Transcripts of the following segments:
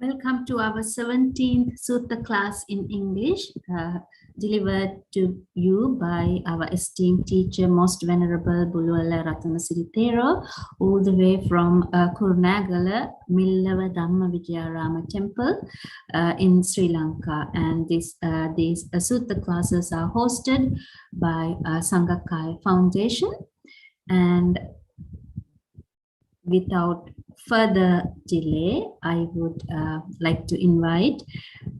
Welcome to our 17th Sutta class in English, delivered to you by our esteemed teacher, Most Venerable Buluwala Ratanasiri Thero, all the way from Kurunagala, Millava Dhamma Vijayarama Temple in Sri Lanka. And these Sutta classes are hosted by Sangakaya Foundation. And without further delay, I would like to invite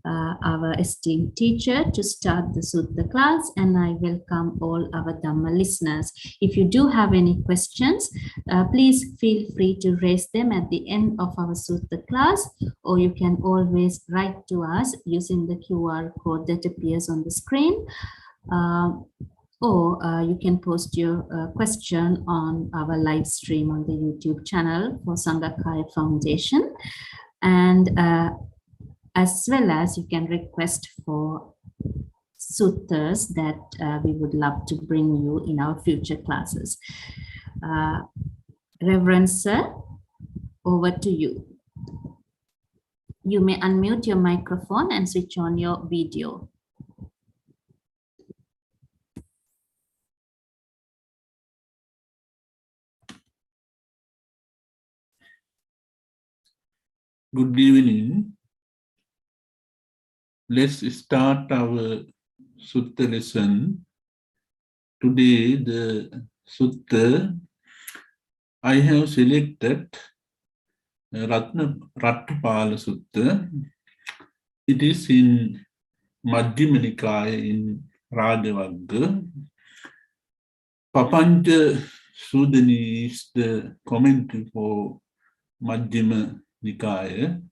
our esteemed teacher to start the Sutta class, and I welcome all our Dhamma listeners. If you do have any questions, please feel free to raise them at the end of our Sutta class, or you can always write to us using the QR code that appears on the screen. Or you can post your question on our live stream on the YouTube channel for Sangakaya Foundation. And as well as you can request for suttas that we would love to bring you in our future classes. Reverend Sir, over to you. You may unmute your microphone and switch on your video. Good evening. Let's start our Sutta lesson. Today, the Sutta I have selected Rattapala Sutta. It is in Majjhima Nikaya in Rajavagga. Papanja Sudani is the commentary for Majjhima Nikaya.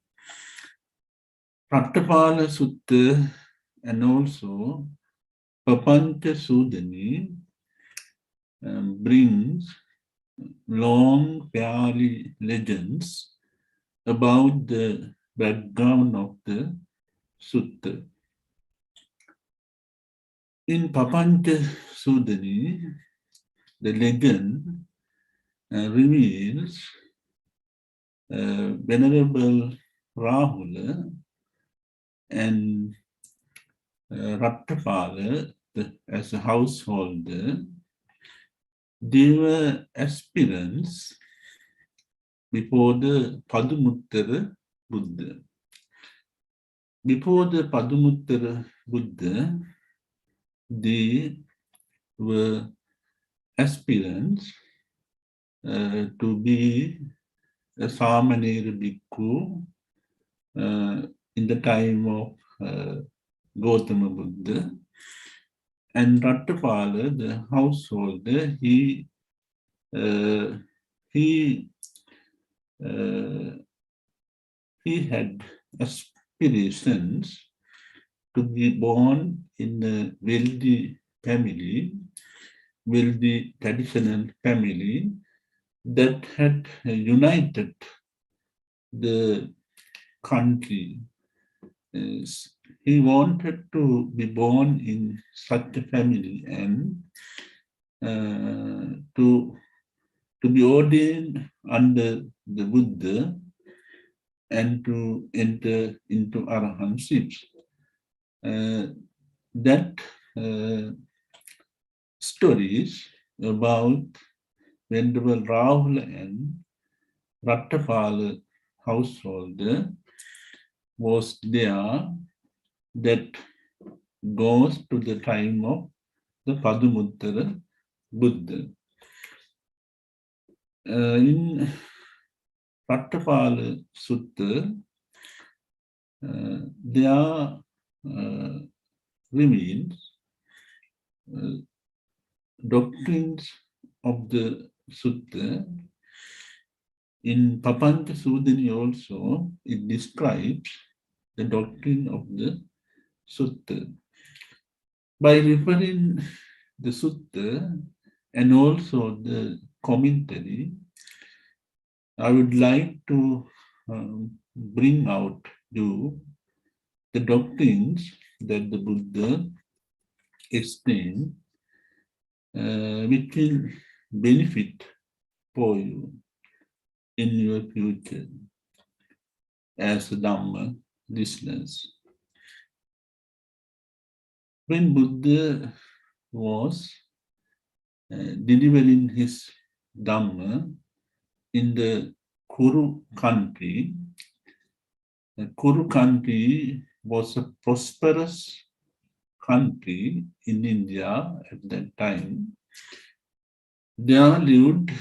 Rattapala Sutta and also Papancha Sudani brings long fairy legends about the background of the Sutta. In Papancha Sudani, the legend reveals Venerable Rahula and Rattapala as a householder. They were aspirants before the Padumuttara Buddha. Before the Padumuttara Buddha, they were aspirants to be a Samanera Bhikkhu in the time of Gautama Buddha. And Rattapala, the householder, he had aspirations to be born in a wealthy family, wealthy traditional family that had united the country. He wanted to be born in such a family and to be ordained under the Buddha and to enter into arahantship. That stories about Venerable Rahula and Rattapala householder was there that goes to the time of the Padumuttara Buddha. In Rattapala Sutta, there remains doctrines of the Sutta. In Papancha Sudani also, it describes the doctrine of the Sutta. By referring the Sutta and also the commentary, I would like to bring out you the doctrines that the Buddha explained, which will benefit for you in your future. as Dhamma listeners. When Buddha was delivering his Dhamma in the Kuru country, the Kuru country was a prosperous country in India at that time. There lived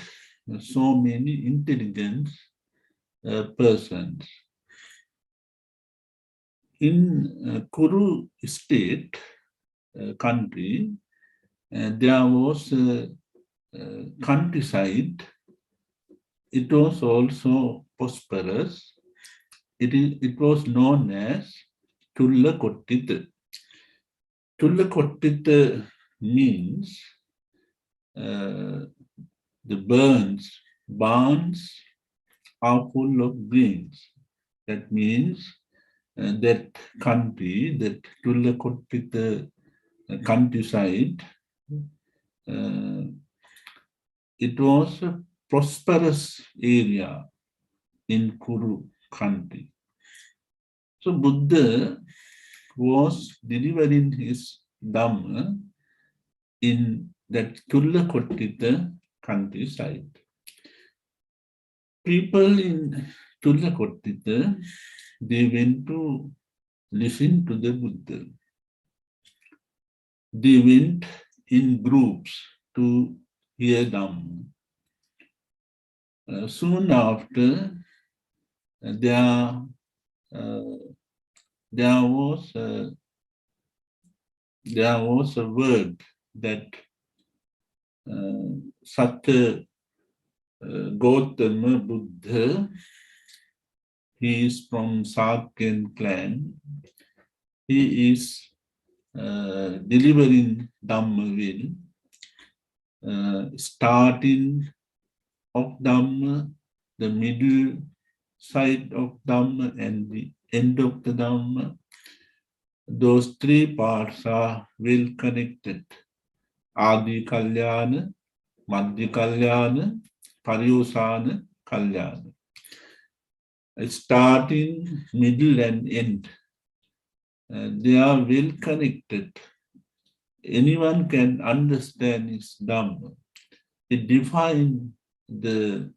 so many intelligent persons. In Kuru state, country, there was a countryside. It was also prosperous. It was known as Tullakottitha. Tullakottitha means the barns are full of grains. That means that country, that Tullakottitha countryside, it was a prosperous area in Kuru country. So Buddha was delivering his Dhamma in that Tullakottitha countryside. People in Tullakottitha, they went to listen to the Buddha. They went in groups to hear Dhamma. Soon after, there was a word that Sutta Gautama Buddha, he is from Sakyan clan. He is delivering Dhamma will, starting of Dhamma, the middle side of Dhamma, and the end of the Dhamma. Those three parts are well connected. Adi Kalyana, Madhya Kalyana, Pariyosana Kalyana. Starting, middle, and end. They are well connected. Anyone can understand this Dhamma. It defines the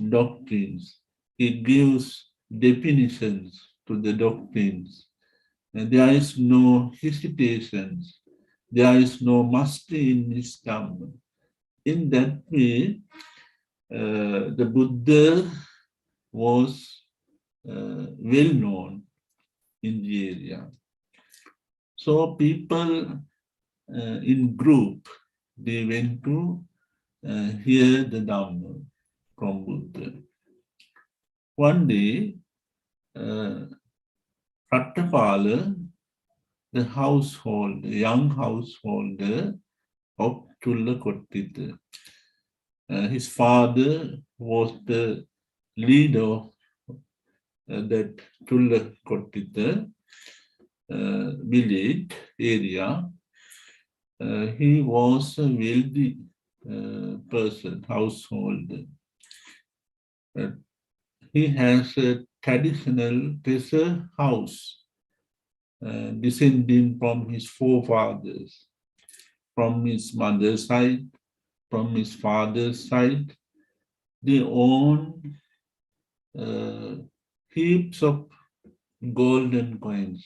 doctrines. It gives definitions to the doctrines. And there is no hesitation. There is no mastery in this Dhamma. In that way, the Buddha was well known in the area. So people in group, they went to hear the Dhamma from Buddha. One day, Rattapala, the young householder of Tullakottitha, his father was the leader of that Tullakottitha village area. He was a wealthy person, householder. He has a traditional treasure house descending from his forefathers, from his mother's side, from his father's side. They own heaps of golden coins.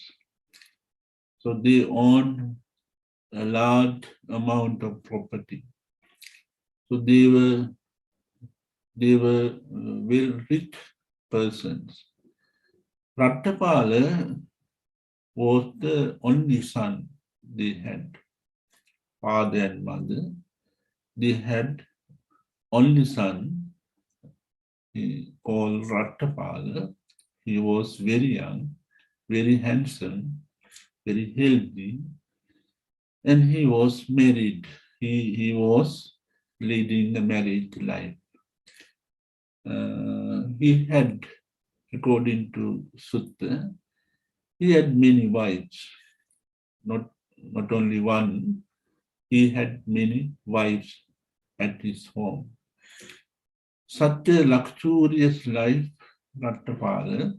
So they own a large amount of property. So they were very rich persons. Rattapala was the only son they had. Father and mother, they had only son, he called Rattapala. He was very young, very handsome, very healthy, and he was married. He was leading a married life. He had, according to Sutta, he had many wives, not only one, he had many wives at his home. Such a luxurious life, Rattapala,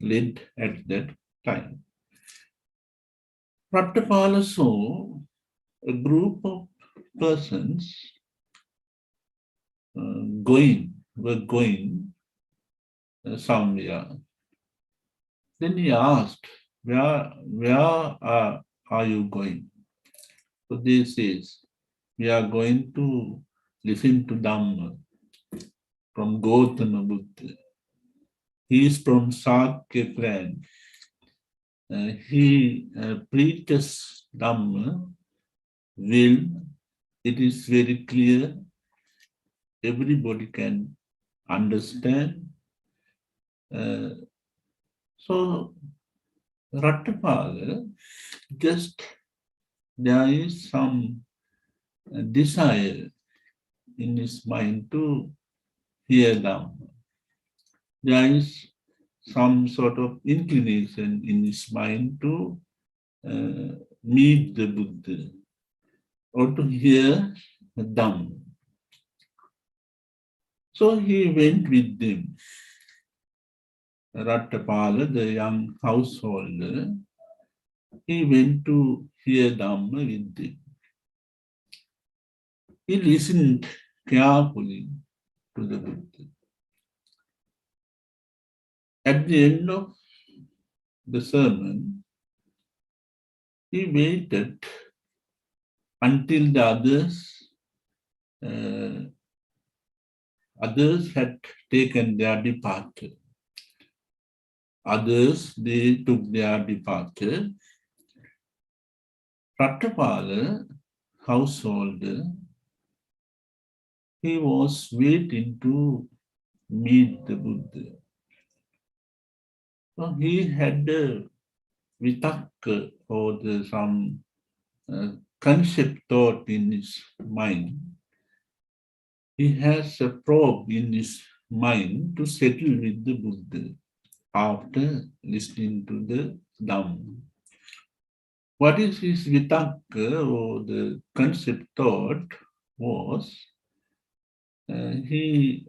led at that time. Rattapala saw a group of persons were going somewhere. Then he asked, where are you going? So they says, we are going to listen to Dhamma from Gautama Buddha. He is from Sakya clan. He preaches Dhamma well. It is very clear. Everybody can understand. So Rattapala, just there is some desire in his mind to hear Dhamma. There is some sort of inclination in his mind to meet the Buddha or to hear Dhamma. So he went with them. Rattapala, the young householder, he went to hear Dhamma with them. He listened carefully to the Buddha. At the end of the sermon, he waited until the others had taken their departure. Others, they took their departure. Rattapala, householder, he was waiting to meet the Buddha. So he had a vitakka or some concept thought in his mind. He has a probe in his mind to settle with the Buddha after listening to the Dhamma. What is his vitakka or the concept thought was, he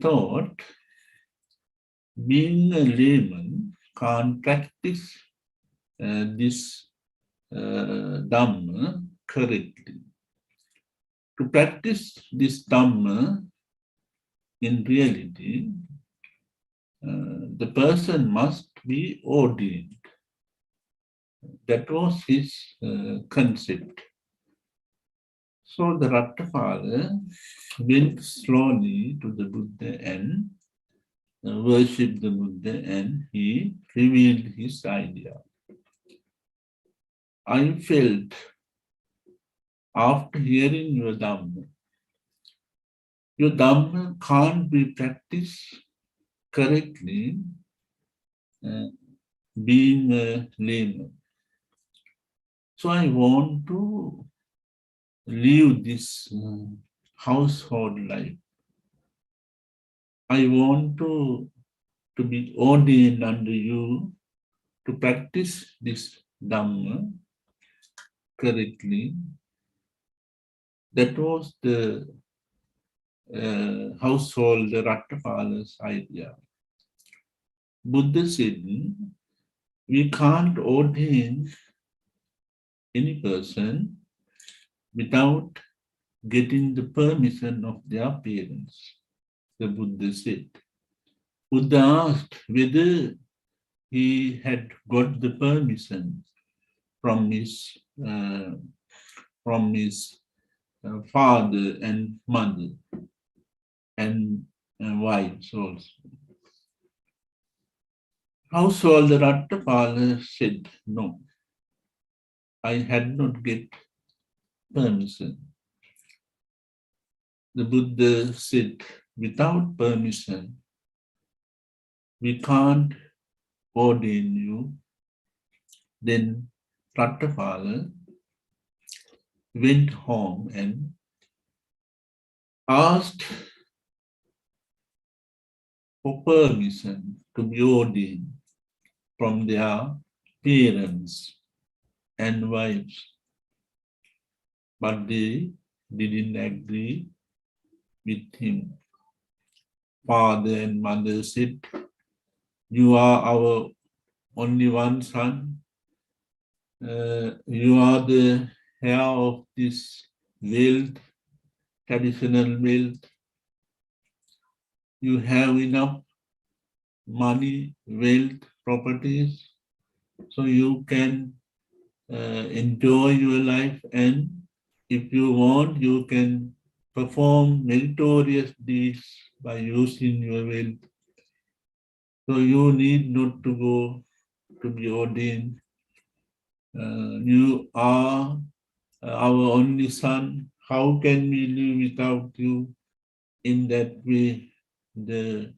thought being a layman can't practice this Dhamma correctly. To practice this Dhamma in reality, the person must be ordained. That was his concept. So the Rattapala went slowly to the Buddha and worshipped the Buddha, and he revealed his idea. I felt after hearing your Dhamma can't be practiced correctly being a layman. So I want to live this household life. I want to be ordained under you to practice this Dhamma correctly. That was the household Rattapala's idea. Buddha said, we can't ordain any person without getting the permission of their parents, the Buddha said. Buddha asked whether he had got the permission from his father and mother and wives also. Household Rattapala said, no, I had not get permission. The Buddha said, without permission, we can't ordain you. Then Rattapala went home and asked for permission to be ordained from their parents and wives. But they didn't agree with him. Father and mother said, You are our only one son. You are the heir of this wealth, traditional wealth. You have enough money, wealth, properties, so you can enjoy your life, and if you want, you can perform meritorious deeds by using your wealth. So you need not to go to be ordained. You are our only son. How can we live without you? In that way, the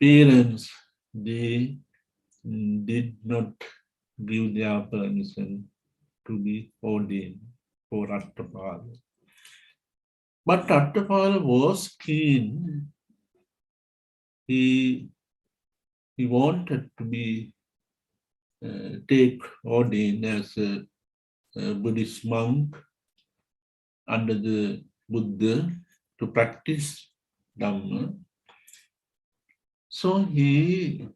parents, they did not give their permission to be ordained for Rattapala. But Rattapala was keen. He wanted to be take ordained as a Buddhist monk under the Buddha to practice Dhamma. So he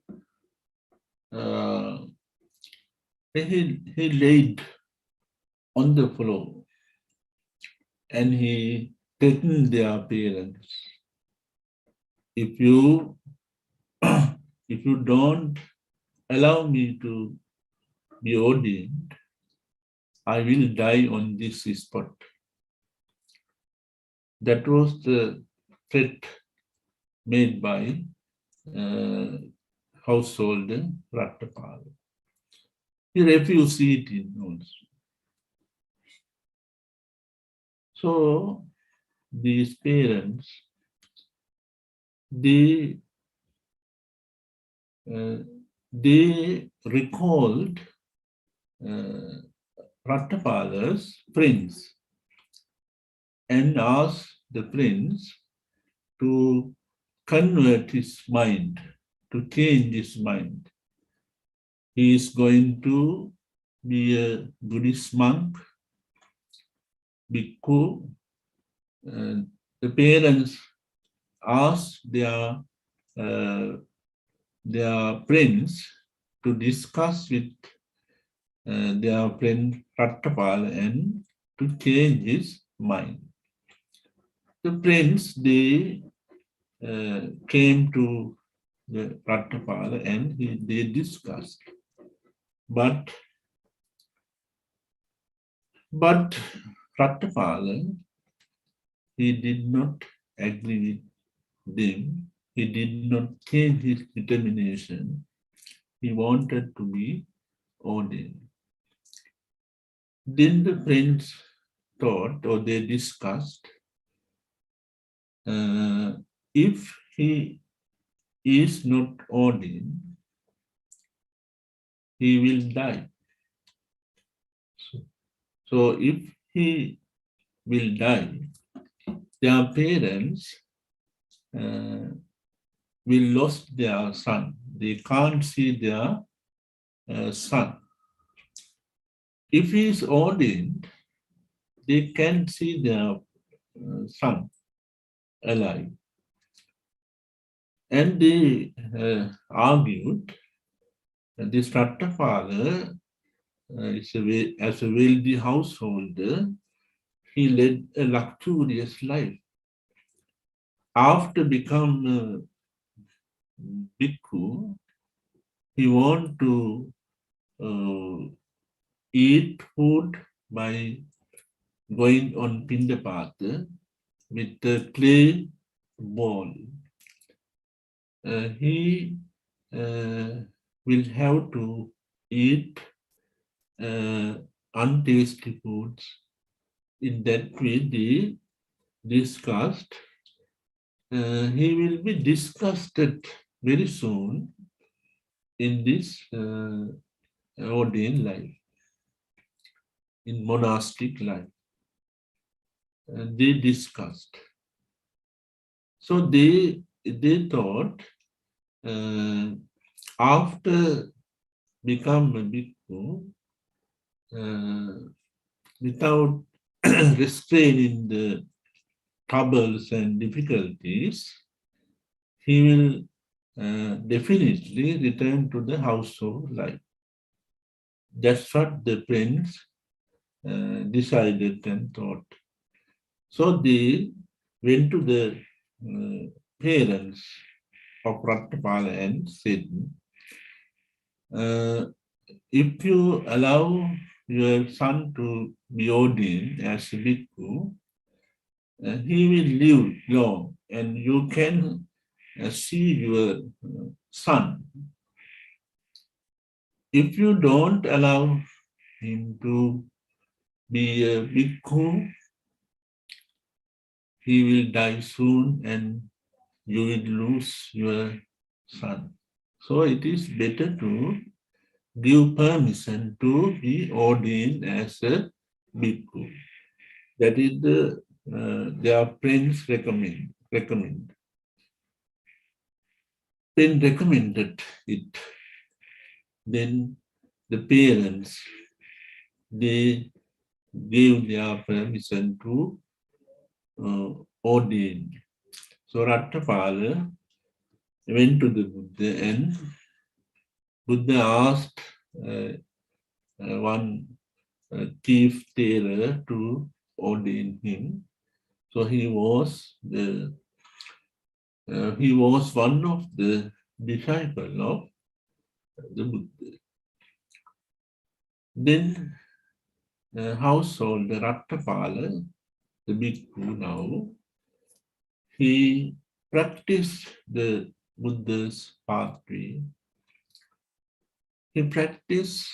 laid on the floor and he threatened their parents. If you don't allow me to be ordained, I will die on this spot. That was the threat made by household Rattapala. He refused eating also. So these parents, they recalled Rattapala's prince and asked the prince to convert his mind, to change his mind. He is going to be a Buddhist monk, bhikkhu. The parents asked their prince to discuss with their friend Rattapala and to change his mind. The prince, they came to the Rattapala and they discussed. But Rattapala, he did not agree with them. He did not change his determination. He wanted to be ordained. Then the prince thought, or they discussed, if he is not ordained, he will die. So if he will die, their parents will lose their son. They can't see their son. If he is ordained, they can see their son alive. And they argued that this Rattapala, as a wealthy householder, he led a luxurious life. After becoming a bhikkhu, he wanted to eat food by going on Pindapata with a clay ball. He will have to eat untasty foods. In that way, they discussed. He will be disgusted very soon in this ordained life, in monastic life. They discussed. So they thought, after become a bhikkhu, without restraining the troubles and difficulties, he will definitely return to the household life. That's what the prince decided and thought. So they went to the parents of Rattapala and said, uh, if you allow your son to be ordained as a bhikkhu, he will live long and you can see your son. If you don't allow him to be a bhikkhu, he will die soon and you will lose your son. So it is better to give permission to be ordained as a bhikkhu. That is their friends recommend. Then recommended it. Then the parents, they gave their permission to ordain. So Rattapala went to the Buddha and Buddha asked one chief tailor to ordain him. So he was one of the disciples of the Buddha. Then household Rattapala, the bhikkhu now, he practiced the Buddha's pathway. He practiced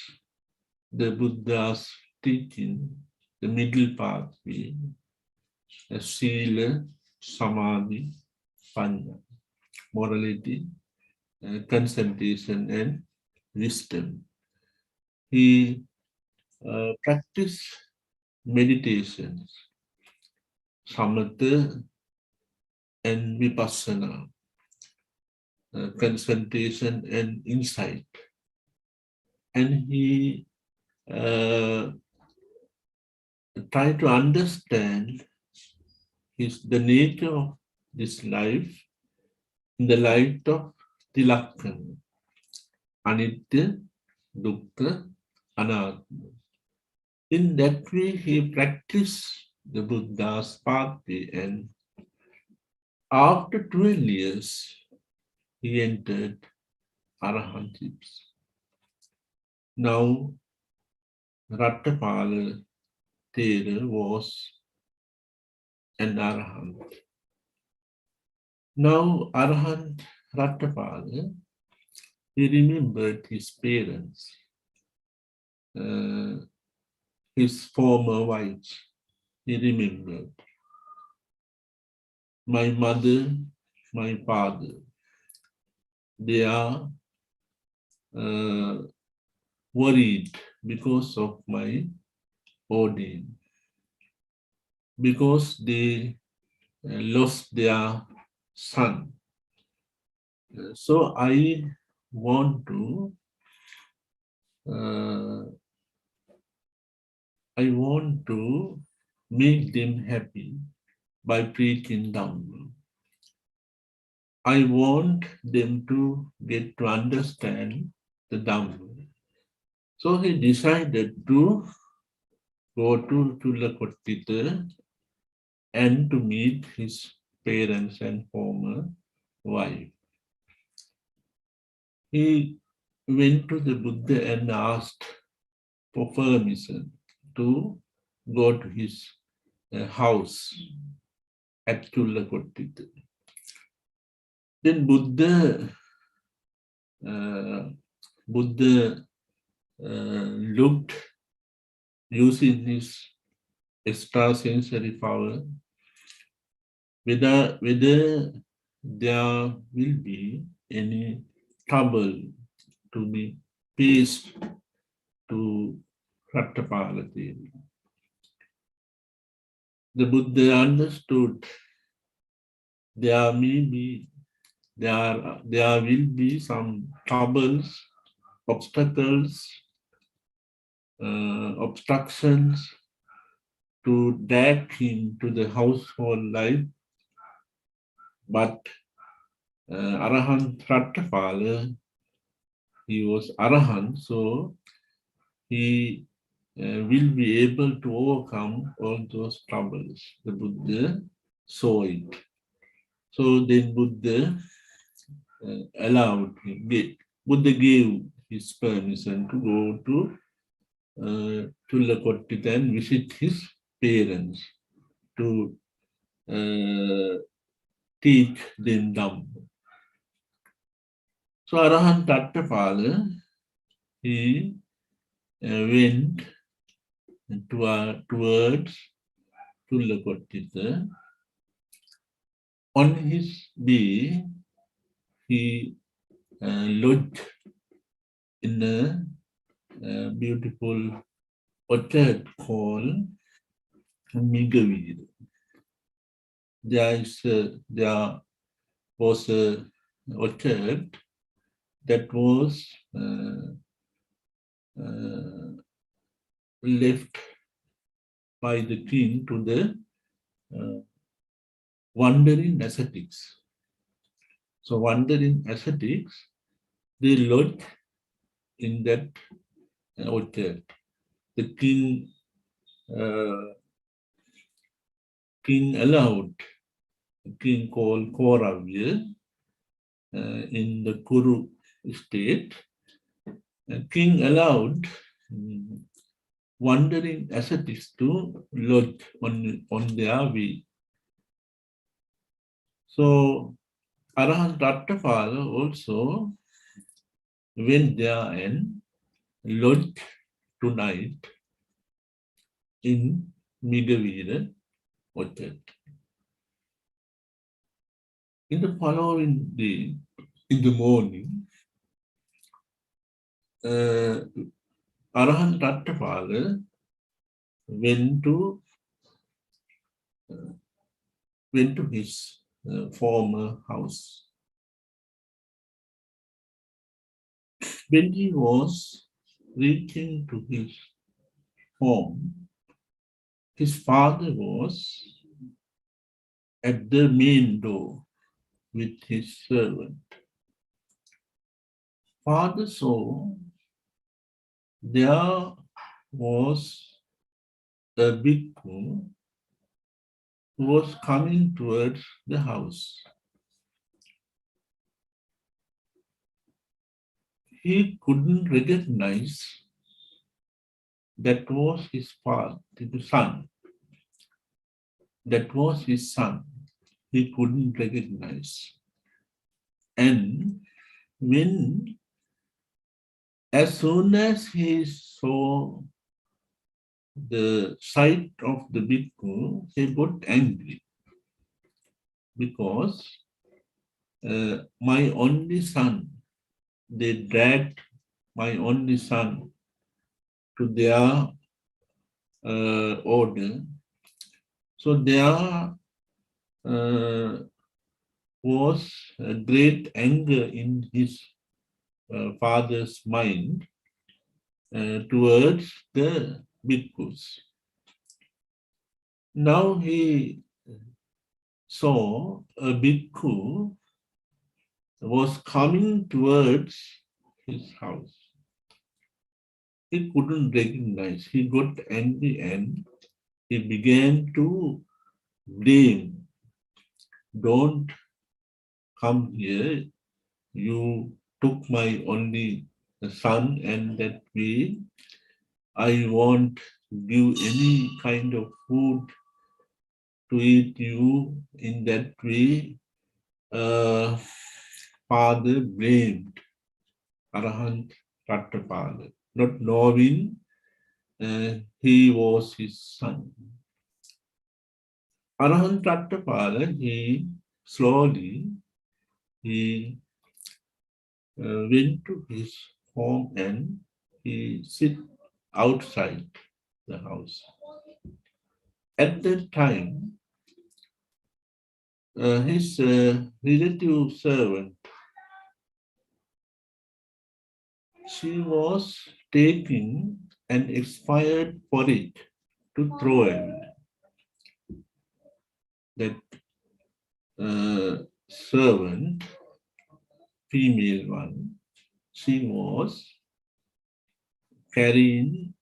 the Buddha's teaching, the middle pathway, Sila, Samadhi, Panya, morality, concentration, and wisdom. He practiced meditations, samatha and vipassana, concentration and insight. And he tried to understand the nature of this life in the light of Tilakkhana, Anitya, Dukkha, Anatma. In that way, he practiced the Buddha's pathway, and after 12 years, he entered Arahantships. Now, Rattapala Thera was an Arahant. Now, Arahant Rattapala, he remembered his parents, his former wives. He remembered my mother, my father. They are worried because of my ordain, because they lost their son. So I want to make them happy by preaching Dhamma. I want them to get to understand the Dhamma. So he decided to go to Chulakottita and to meet his parents and former wife. He went to the Buddha and asked for permission to go to his house at Chulakottita. Then Buddha looked using his extrasensory power whether there will be any trouble to be faced to Rattapala Devi. The Buddha understood there will be some troubles, obstacles, obstructions to drag him to the household life, but Arahant Rattapala, he was Arahant, so he will be able to overcome all those troubles. The Buddha saw it. So then Buddha allowed him, Buddha gave his permission to go to Tullakottita and visit his parents to teach them Dhamma. So Arahant Tattapala, he went towards Tullakottita. On his way, he lodged in a beautiful orchard called Migavir. There was a orchard that was left by the king to the wandering ascetics. So wandering ascetics, they lodged in that orchard. The king allowed a king called Koravya in the Kuru state. King allowed wandering ascetics to lodge on their way. So Arahant Rattapala also went there and lodged tonight in Migavira orchard. In the following day, in the morning, Arahant Rattapala went to his former house. When he was reaching to his home, his father was at the main door with his servant. Father saw there was a bhikkhu who was coming towards the house. He couldn't recognize that was his father, the son. That was his son. He couldn't recognize. And as soon as he saw the sight of the bhikkhu, he got angry because my only son, they dragged my only son to their order. So there was a great anger in his father's mind towards the bhikkhus. Now he saw a bhikkhu was coming towards his house. He couldn't recognize. He got angry and he began to blame. Don't come here. You took my only son, and that way I won't give any kind of food to eat you. In that way, father blamed Arahant Rattapala, not knowing he was his son. Arahant Rattapala, he slowly went to his home and he sit outside the house. At that time, his relative servant, she was taking an expired porridge to throw away. That servant, female one, she was carrying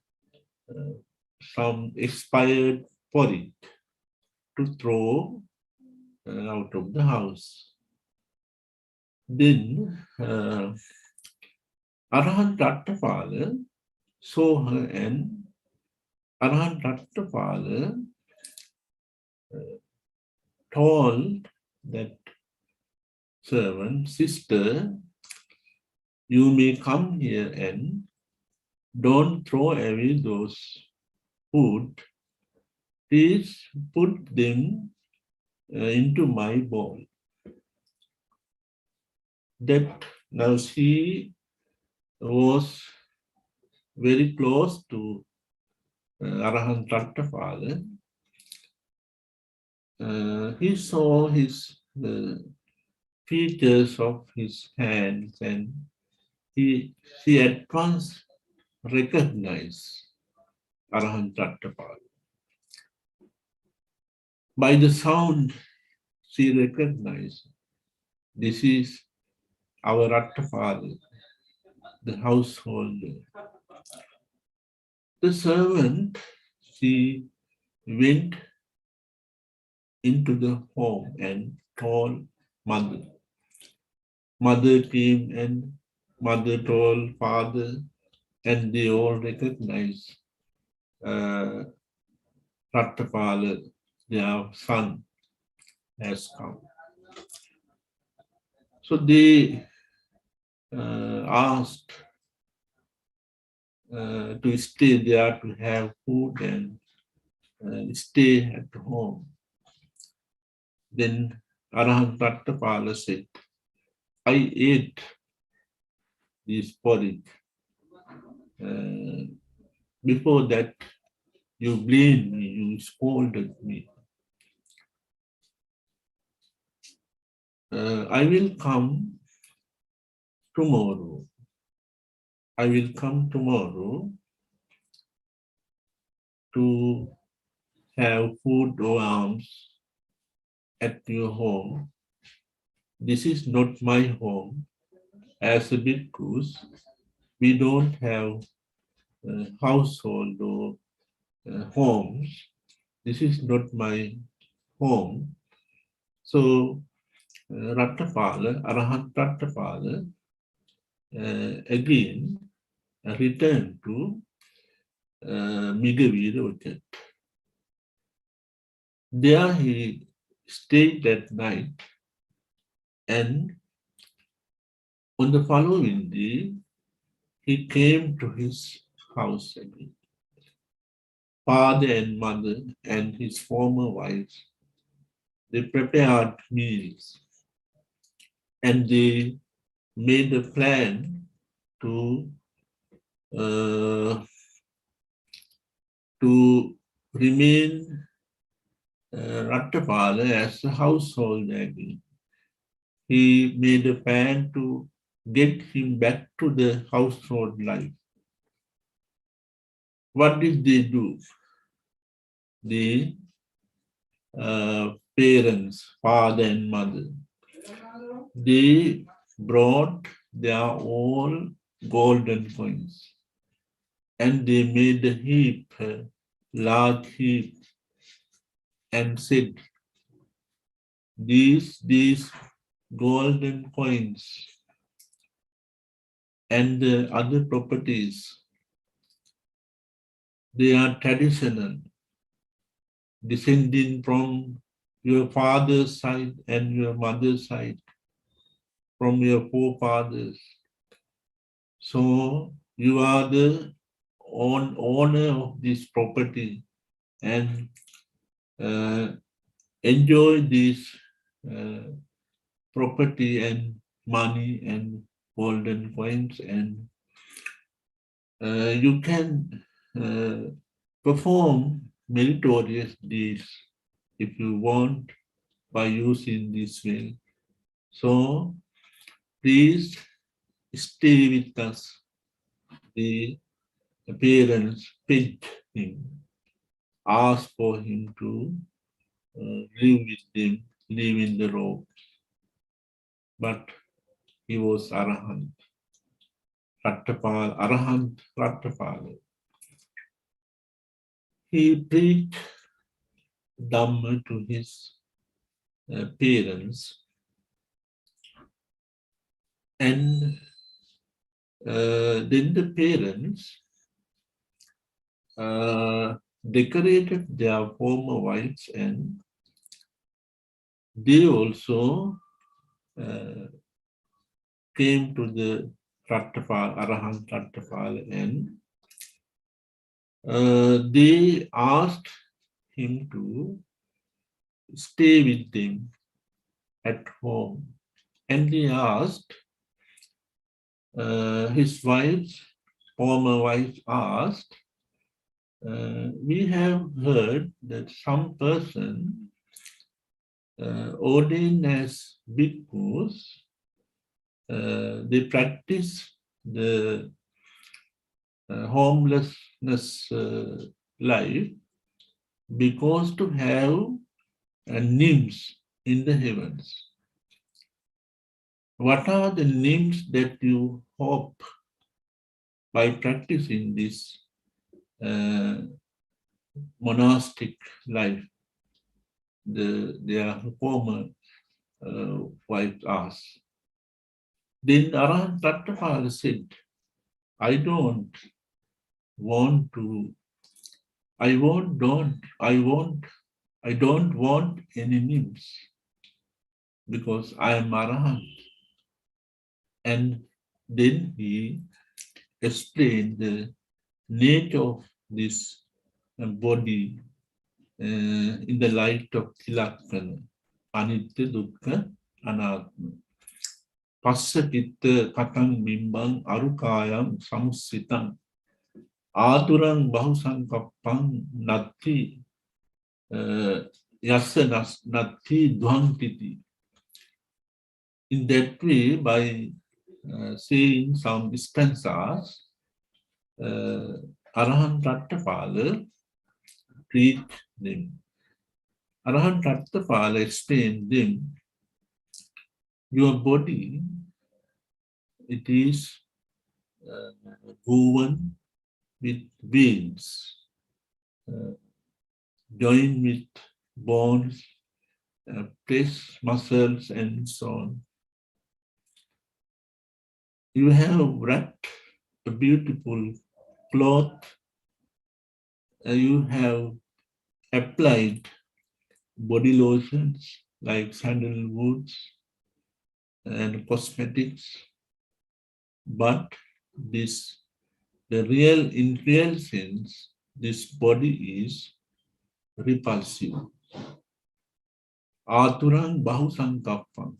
some expired porridge to throw out of the house. Then Arahant Rattapala saw her, and Arahant Rattapala told that servant, sister, you may come here and don't throw away those food. Please put them into my bowl. That now she was very close to Arahant Rattapala. He saw his features of his hands, and she at once recognized Arahant Rattapala. By the sound, she recognized this is our Rattapala, the householder. The servant, she went into the home and told mother. Mother came and mother told father, and they all recognized Rattapala, their son, has come. So they asked to stay there to have food and stay at home. Then Arahant Rattapala said, I ate this porridge. Before that, you blamed me, you scolded me. I will come tomorrow. I will come tomorrow to have food or alms at your home. This is not my home. As a bhikkhus, we don't have household or homes. This is not my home. So Rattapala, Arahant Rattapala, again returned to Migavira Orchard. There he stayed that night, and on the following day, he came to his house again. Father and mother and his former wife, they prepared meals, and they made a plan to remain Rattapala as a household again. He made a plan to get him back to the household life. What did they do? The parents, father and mother, they brought their all golden coins, and they made a heap, a large heap, and said, these golden coins and the other properties, they are traditional, descending from your father's side and your mother's side, from your forefathers. So you are the owner of this property, and enjoy this property and money and golden coins, and you can perform meritorious deeds if you want by using this way. So please stay with us. The parents begged him, asked for him to live with them, live in the robes. But he was Arahant. Rattapal, Arahant Rattapal. He preached Dhamma to his parents, and then the parents decorated their former wives, and they also came to the Rattapal, Arahant Rattapal, and they asked him to stay with them at home. And they asked his wives, former wife asked, we have heard that some person ordained as bhikkhus, they practice the homelessness life because to have nymphs in the heavens. What are the nymphs that you hope by practicing this monastic life? Their former wives asked. Then Arahant Tattapala said, I don't want any nymphs because I am Arahant. And then he explained the nature of this body in the light of Tilakkhana, Anitya, Dukkha, Anatma. Passa Chitta Katang Bimbang Arukayam Samusitam Adurang Bahusankappang Natti Yasa Natti Dvangtiti. In that way, by saying some stanzas, Arahant Rattapala preached them. Arahant Rattapala explained them, your body, it is woven with veins, joined with bones, flesh, muscles, and so on. You have wrapped a beautiful cloth, you have applied body lotions like sandalwoods and cosmetics, but in real sense, this body is repulsive. Aturang bahusankappam.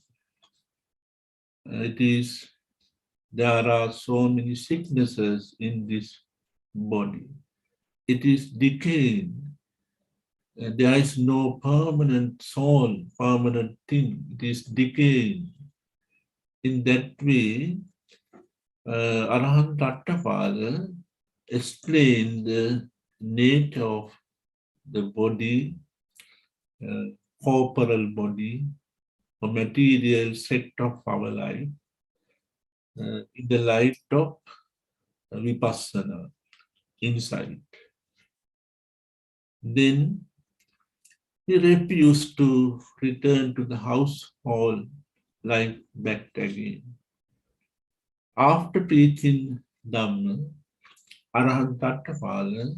There are so many sicknesses in this body. It is decaying. There is no permanent soul, permanent thing. It is decaying. In that way, Arahant Rattapala explained the nature of the body, corporal body, a material set of our life, in the light of vipassana, insight. Then he refused to return to the household life back again. After preaching Dhamma, Arahant Rattapala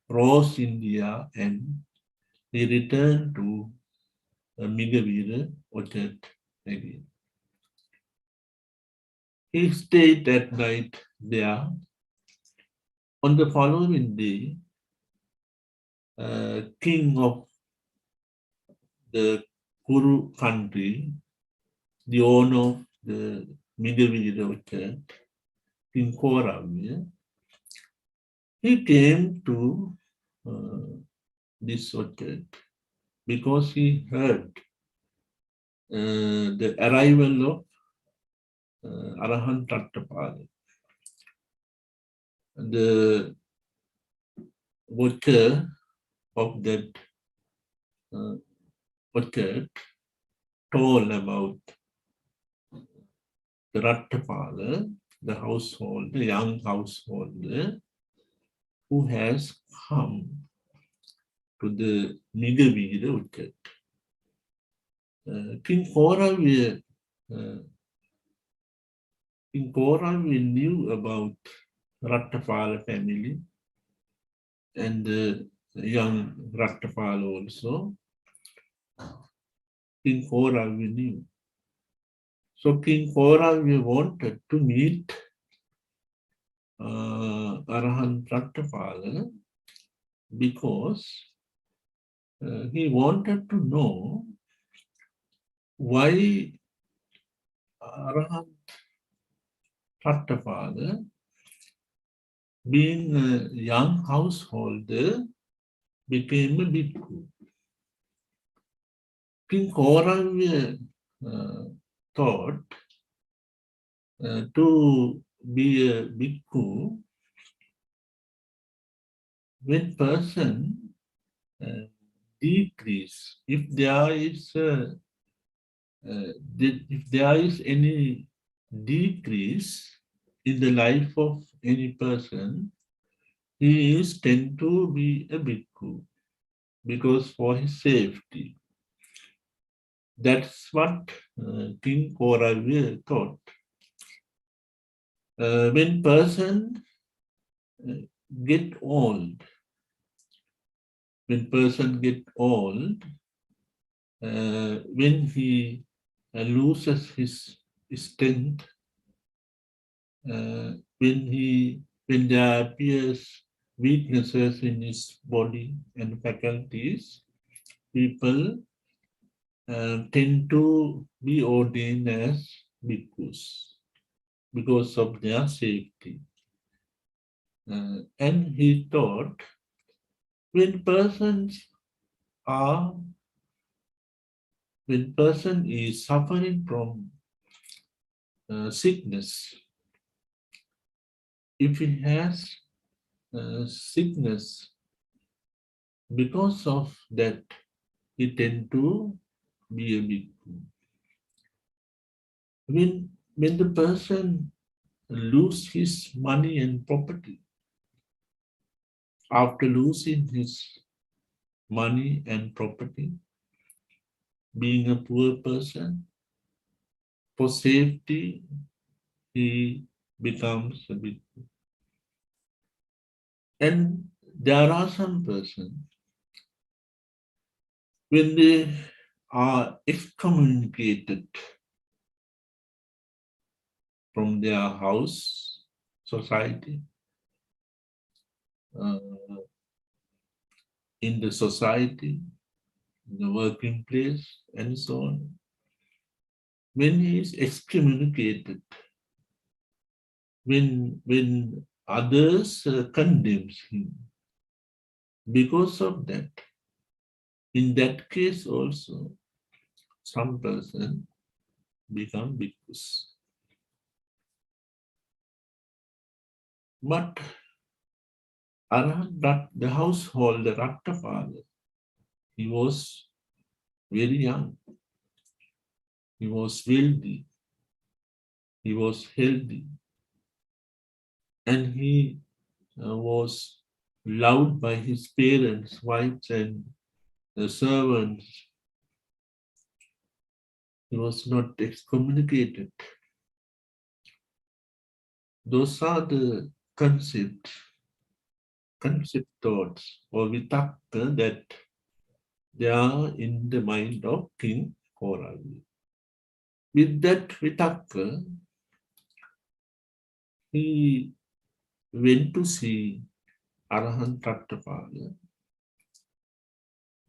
crossed India and he returned to Migavira orchard again. He stayed that night there. On the following day, king of the Kuru country, the owner of the Migavira orchard, King Koravya, he came to this orchard because he heard the arrival of Arahant Rattapala. The worker of that orchard told about the Rattapala, the household, the young householder who has come to the Nigavira Utkat. King Koravya knew about Rattapala family and the young Rattapala also. King Koravya knew. So King Koravya wanted to meet Arahant Rattapala because he wanted to know why Arahant Rattapala, being a young householder, became a bhikkhu. King Kauravya thought to be a bhikkhu, when person decrease, if there is any decrease in the life of any person, he is tend to be a bhikkhu because for his safety. That's what King Kauravya thought. When person get old, when he loses his strength, when there appears weaknesses in his body and faculties, people tend to be ordained as bhikkhus because of their safety. And he thought, when person is suffering from sickness, if he has sickness, because of that, he tend to be a bhikkhu. When the person lose his money and property, after losing his money and property, being a poor person, for safety, he becomes a bhikkhu. And there are some persons, when they are excommunicated from their house, society, in the society, in the working place, and so on. When he is excommunicated, when others condemns him, because of that, in that case also, some person become bhikkhus. But the household, the Rattapala, he was very young. He was wealthy. He was healthy. And he was loved by his parents, wives, and the servants. He was not excommunicated. Those are the concept thoughts or vitakka that they are in the mind of King Koravya. With that vitakka, he went to see Arahant Rattapala.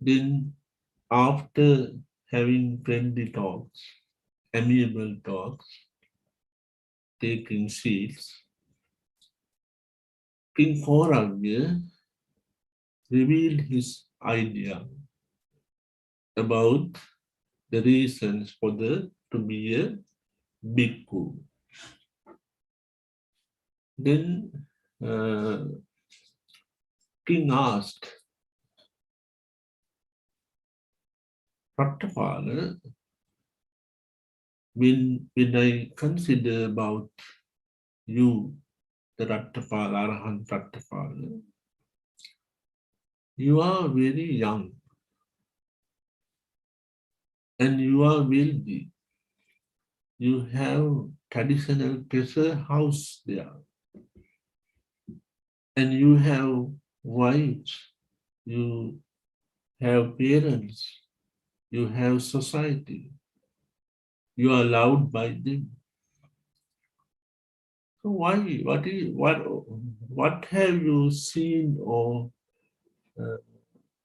Then, after having friendly talks, amiable talks, taking seats, King Kauravya revealed his idea about the reasons for to be a bhikkhu. Then King asked Rattapala, when I consider about you, the Rattapala, Arahant Rattapala, you are very young and you are wealthy. You have traditional treasure house there, and you have wives, you have parents, you have society, you are loved by them. So why? What have you seen, or uh,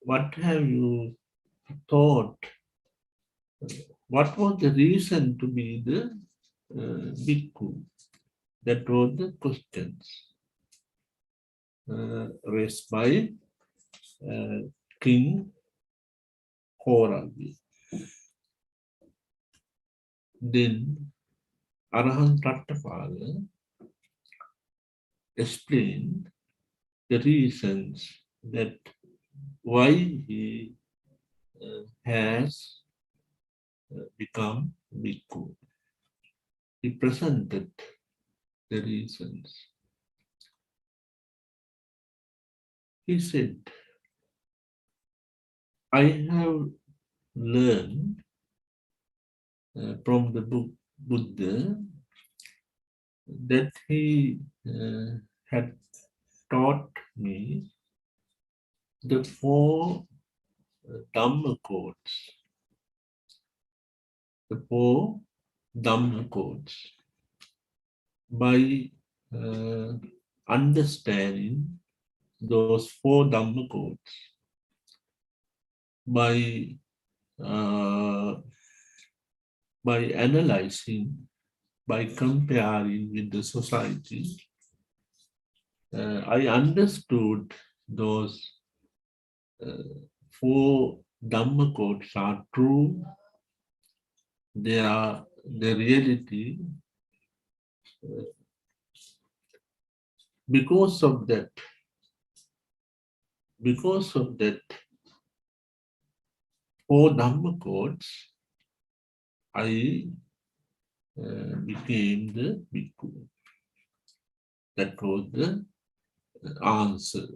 what have you thought? What was the reason to be the bhikkhu? That was the questions raised by uh, King Korabi. Then Arahant Rattapala explained the reasons that why he has become bhikkhu. He presented the reasons. He said, I have learned from the book Buddha that he had taught me the four Dhamma codes, the four Dhamma codes. By understanding those four Dhamma codes, by analyzing, by comparing with the society, I understood those four Dhamma codes are true. They are the reality. Because of that, four Dhamma codes, I became the bhikkhu. That was the answer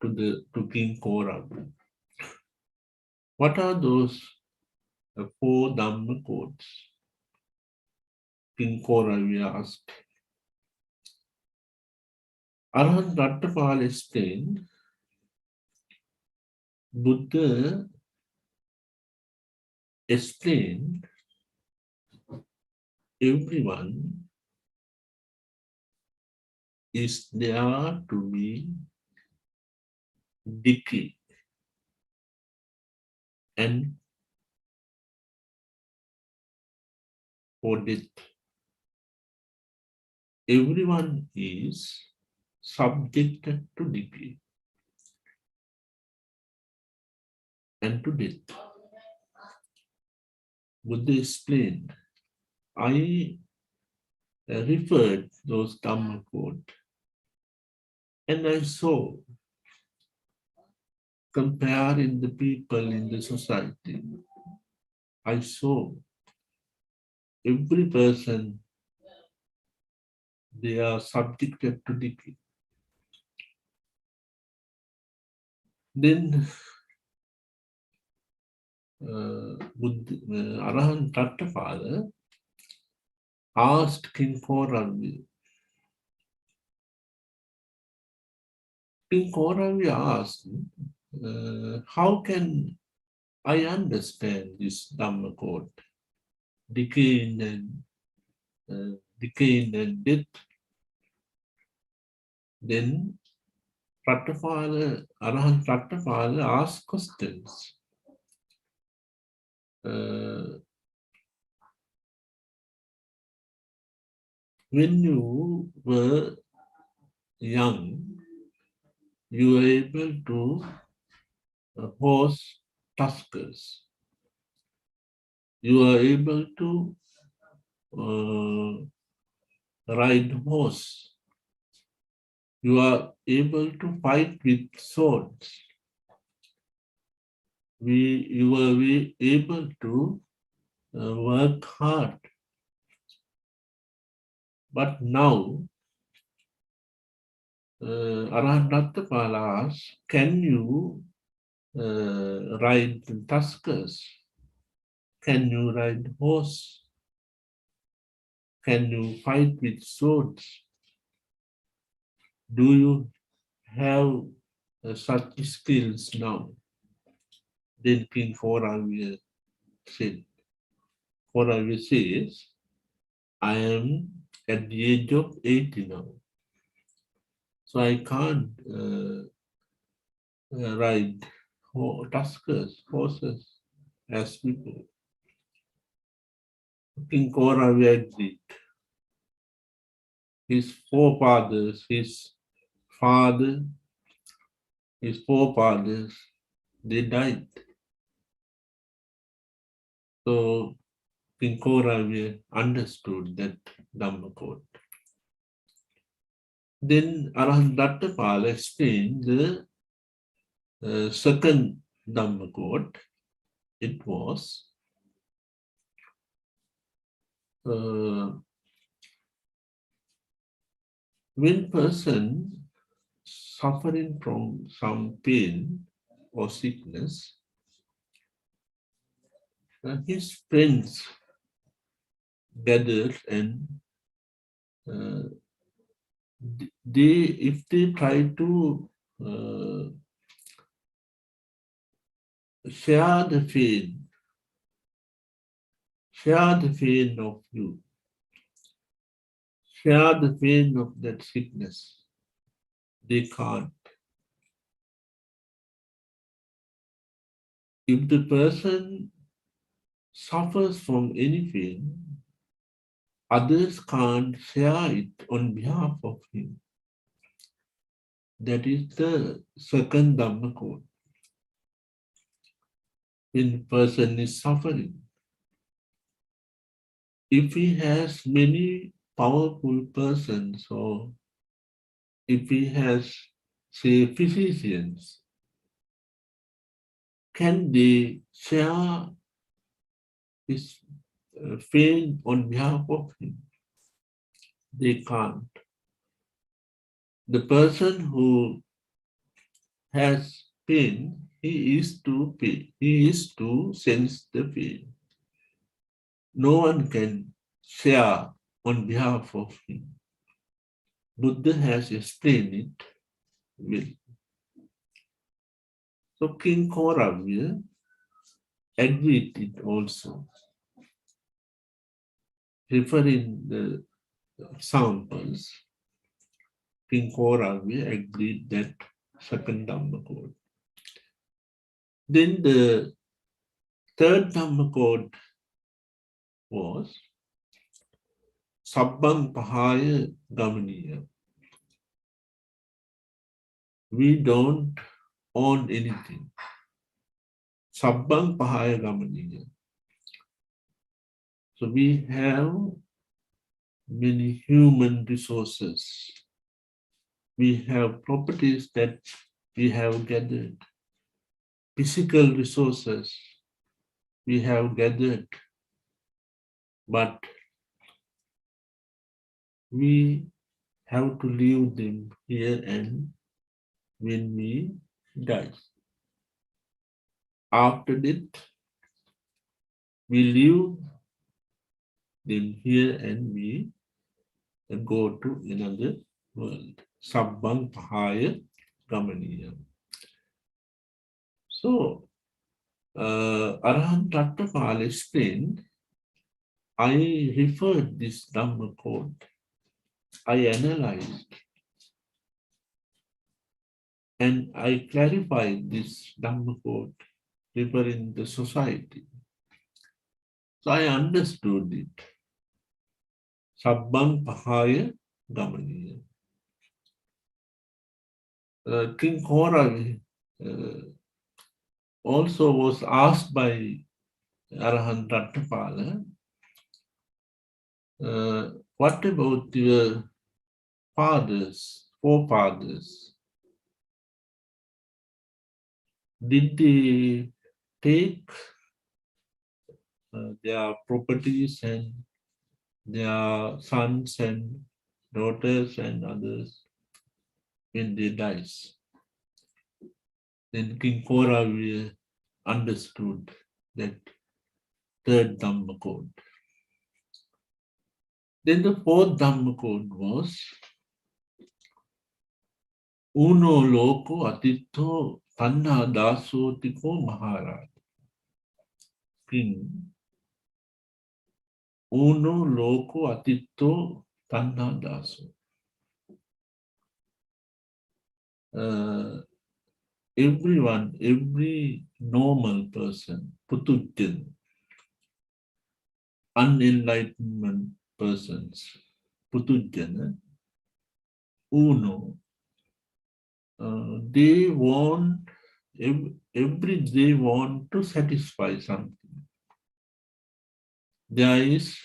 to King Korabi. What are those four Dhamma codes? King Korabi asked. Arahant Rattapala explained, Buddha explained everyone is there to be decay and for death. Everyone is subjected to decay and to death. Buddha explained, I referred those Dhamma codes and I saw, comparing the people in the society, I saw every person, they are subjected to decay. Then Arahant Tattapala asked King Korabi. King Korabi asked, how can I understand this Dhamma code? Decay and death. Then Arahant Tattapala asked questions. When you were young, you were able to horse tuskers. You are able to ride horse. You are able to fight with swords. You are able to work hard. But now, Arahantapala asks, can you ride tuskers? Can you ride horse? Can you fight with swords? Do you have such skills now? Then King Koravya said, Koravya says, I am at the age of 80 now. So I can't ride tuskers, horses as before. King Koravya agreed. His forefathers, his father, his forefathers, they died. So King Koravya understood that Dhamma code. Then Arahantapala explained the second Dhamma code. It was when person suffering from some pain or sickness, his friends gathered and if they try to share the pain of you, share the pain of that sickness, they can't. If the person suffers from any pain, others can't share it on behalf of him. That is the second Dhamma code. When the person is suffering, if he has many powerful persons or if he has, say, physicians, can they share his pain on behalf of him? They can't. The person who has pain, he is to sense the pain. No one can share on behalf of him. Buddha has explained it well. So King Koravya agreed it also, referring the examples. King Koravya agreed that second Dhamma code. Then the third Dhamma code was Sabbang Pahaya Gamaniya. We don't own anything. Sabbang Pahaya Gamaniya. So we have many human resources. We have properties that we have gathered. Physical resources we have gathered. But we have to leave them here and when we die. After that, we leave them here and we go to another world. Sabbang Pahaya Gamaniya. So, Arahantapala explained, I referred this Dhamma code, I analyzed, and I clarified this Dhamma code referring the society. So I understood it. Sabbang Pahaya Gamaniya. King Koravya also was asked by Arahantapala, what about your forefathers? Did they take their properties and their sons and daughters and others when they dies. Then King Kora understood that third Dhamma code. Then the fourth Dhamma code was Uno Loko Atitho Tanha Dasotiko Maharaj. King Uno Loko Atitho Tanha Daso. Everyone, every normal person, Putujjan, unenlightenment persons, Putujjana, Uno, they want, they want to satisfy something. There is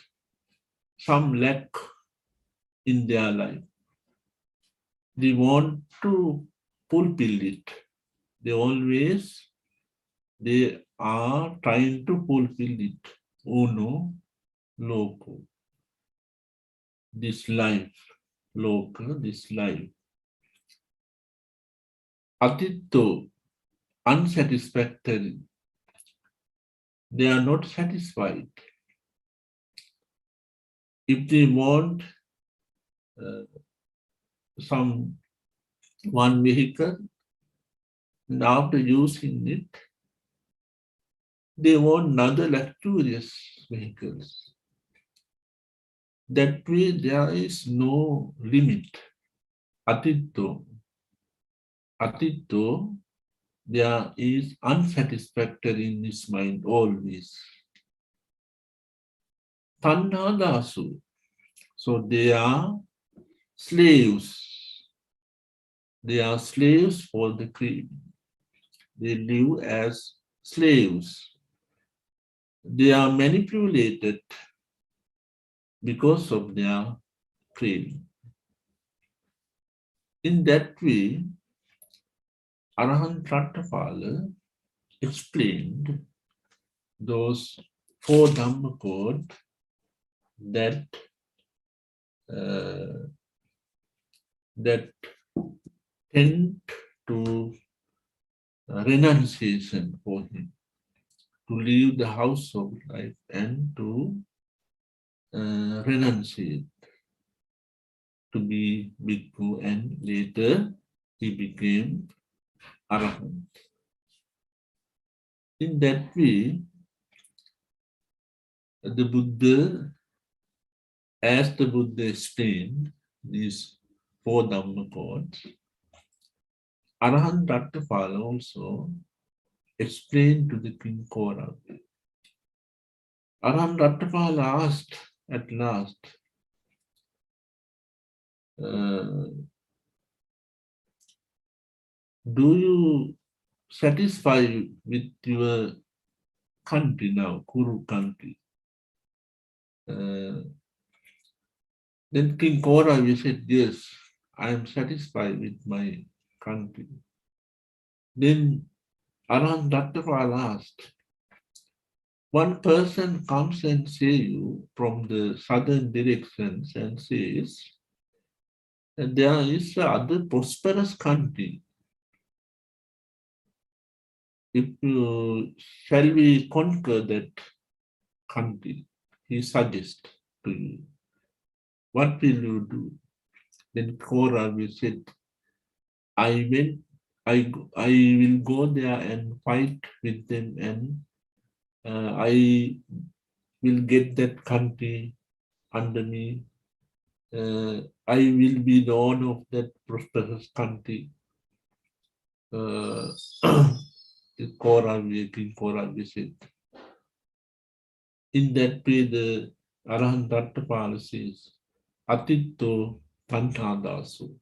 some lack in their life. They want to fulfill it. They are trying to fulfill it. Uno, Loko. This life, Loka, this life. Atitto, unsatisfactory. They are not satisfied. If they want some one vehicle, and after using it, they want another luxurious vehicles. That way there is no limit. Atitto, there is unsatisfactory in his mind always. Tanhadasu, so they are slaves. They are slaves for the creed. They live as slaves. They are manipulated because of their creed. In that way, Arahant Rattapala explained those four Dhamma codes that that tend to renunciation for him, to leave the household life and to renunciate, to be bhikkhu, and later he became Arahant. In that way, the Buddha, as the Buddha explained these four Dhamma codes, Arahant Rattapala also explained to the King Kora. Arahant Rattapala asked at last, do you satisfy with your country now, Kuru country? Then King Kora said, yes, I am satisfied with my country. Then Arahant Rattapala asked, one person comes and say you from the southern directions and says, and there is other prosperous country. If shall we conquer that country? He suggests to you. What will you do? Then Kora said, I will go there and fight with them, and I will get that country under me. I will be the owner of that prosperous country. King Kora said. In that way, the Arahant Rattapala says, Atitto Tanthadasu.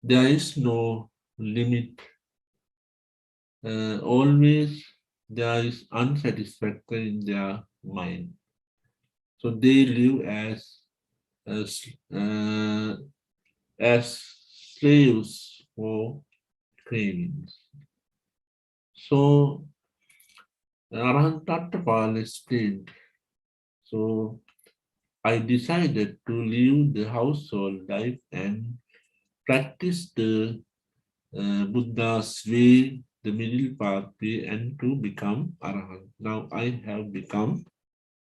There is no limit. Always there is unsatisfactory in their mind. So they live as slaves for cravings. So Arahant Tattapal explained, so I decided to leave the household life and practice the Buddha's way, the middle pathway, and to become Arahant. Now I have become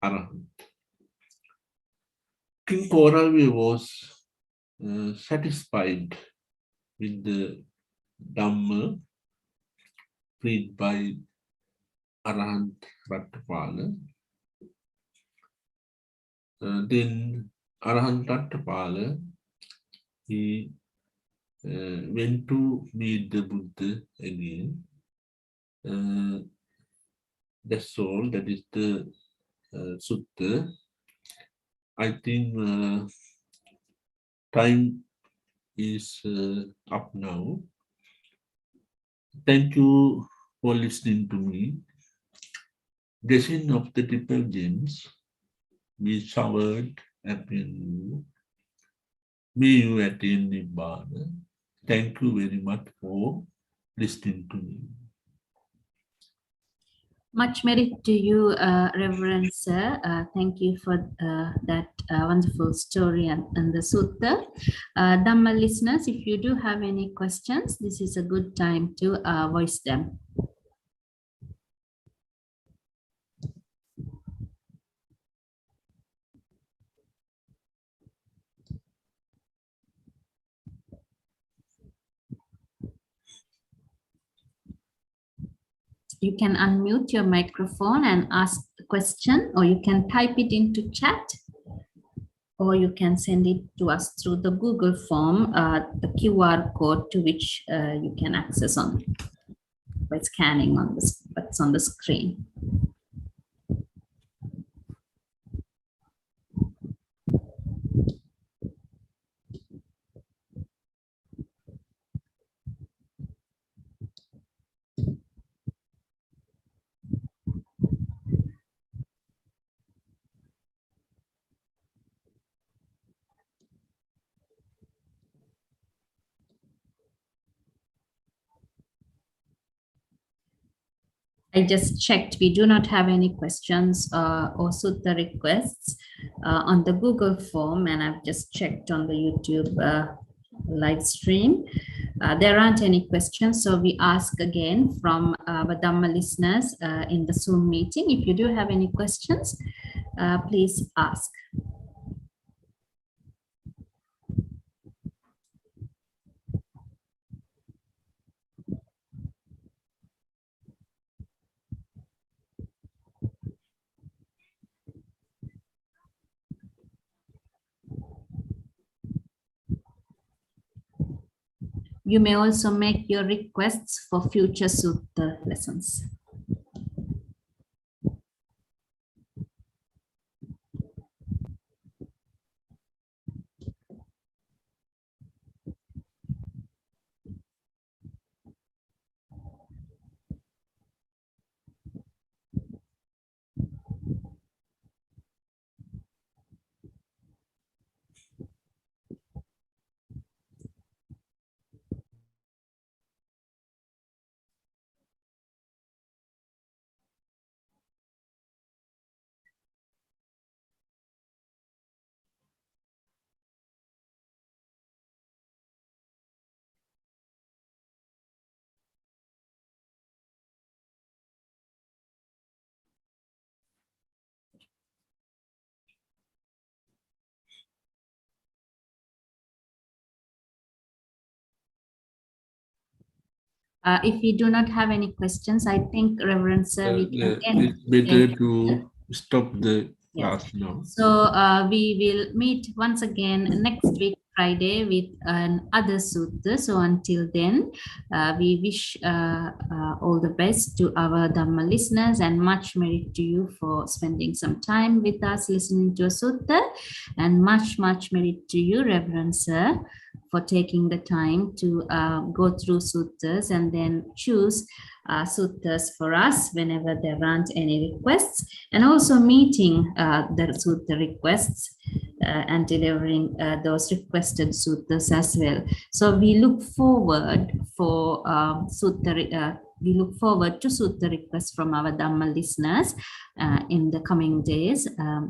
Arahant. King Koravi was satisfied with the Dhamma preached by Arahant Rattapala. Then Arahant Rattapala, he went to meet the Buddha again. That's all. That is the Sutta. I think time is up now. Thank you for listening to me. Blessing of the triple gems be showered upon you. May you attain Nibbana. Thank you very much for listening to me. Much merit to you, Reverend Sir. Thank you for that wonderful story and the Sutta. Dhamma listeners, if you do have any questions, this is a good time to voice them. You can unmute your microphone and ask the question, or you can type it into chat, or you can send it to us through the Google form, the QR code to which you can access on by scanning on what's on the screen. I just checked. We do not have any questions or Sutta requests on the Google form, and I've just checked on the YouTube live stream. There aren't any questions, so we ask again from our Dhamma listeners in the Zoom meeting. If you do have any questions, please ask. You may also make your requests for future Sutta lessons. If we do not have any questions, I think, Reverend Sir, we can end. It's better to stop the class now. So we will meet once again next week, Friday, with another Sutta. So until then, we wish all the best to our Dhamma listeners, and much merit to you for spending some time with us listening to a Sutta, and much merit to you, Reverend Sir, for taking the time to go through suttas and then choose suttas for us whenever there aren't any requests, and also meeting the sutta requests and delivering those requested suttas as well. So we look forward for we look forward to Sutta requests from our Dhamma listeners in the coming days,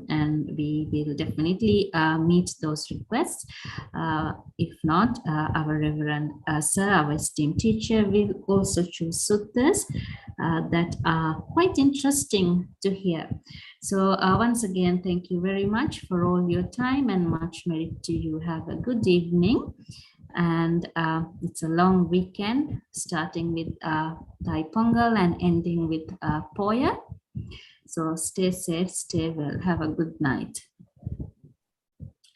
and we will definitely meet those requests. If not, our Reverend Sir, our esteemed teacher, will also choose suttas that are quite interesting to hear. So once again, thank you very much for all your time and much merit to you. Have a good evening. And it's a long weekend, starting with Thai Pongal and ending with Poya. So stay safe, stay well. Have a good night.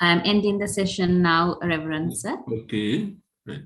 I'm ending the session now, Reverend Sir. Okay. Right.